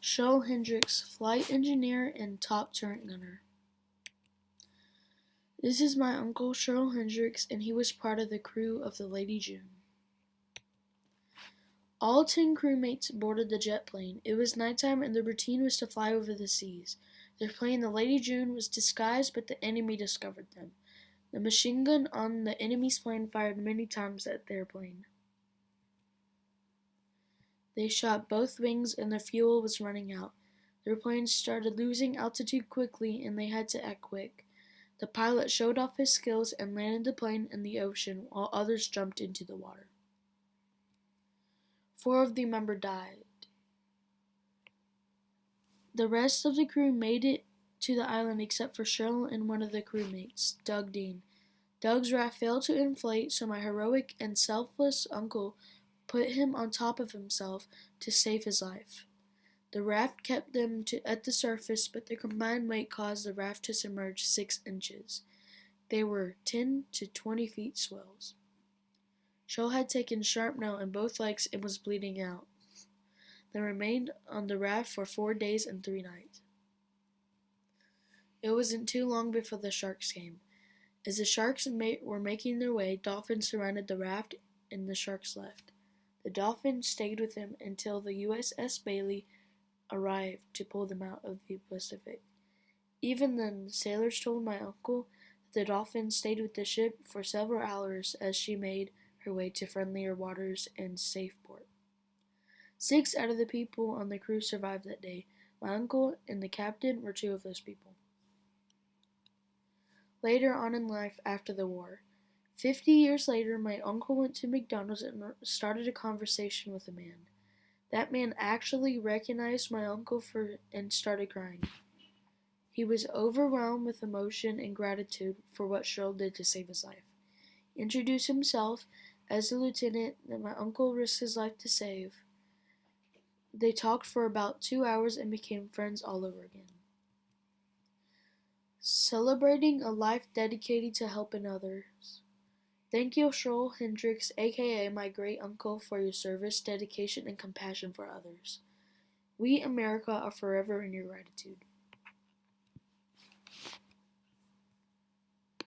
Sherl Hendricks, flight engineer and top turret gunner. This is my uncle Sherl Hendricks, and he was part of the crew of the Lady June. All 10 crewmates boarded the jet plane. It was nighttime and their routine was to fly over the seas. Their plane, the Lady June, was disguised, but the enemy discovered them. The machine gun on the enemy's plane fired many times at their plane. They shot both wings and their fuel was running out. Their plane started losing altitude quickly and they had to act quick. The pilot showed off his skills and landed the plane in the ocean while others jumped into the water. 4 of the members died. The rest of the crew made it to the island except for Sherl and one of the crewmates, Doug Dean. Doug's raft failed to inflate, so my heroic and selfless uncle put him on top of himself to save his life. The raft kept them at the surface, but their combined weight caused the raft to submerge 6 inches. They were 10 to 20 feet swells. Sherl had taken shrapnel in both legs and was bleeding out. They remained on the raft for 4 days and 3 nights. It wasn't too long before the sharks came. As the sharks were making their way, dolphins surrounded the raft and the sharks left. The dolphins stayed with them until the USS Bailey arrived to pull them out of the Pacific. Even then, sailors told my uncle that the dolphins stayed with the ship for several hours as she made her way to friendlier waters and safe port. 6 out of the people on the crew survived that day. My uncle and the captain were 2 of those people. Later on in life, after the war, 50 years later, my uncle went to McDonald's and started a conversation with a man. That man actually recognized my uncle and started crying. He was overwhelmed with emotion and gratitude for what Sherl did to save his life. He introduced himself as a lieutenant that my uncle risked his life to save. They talked for about 2 hours and became friends all over again. Celebrating a life dedicated to helping others. Thank you, Sherl Hendricks, aka my great uncle, for your service, dedication, and compassion for others. We, America, are forever in your gratitude.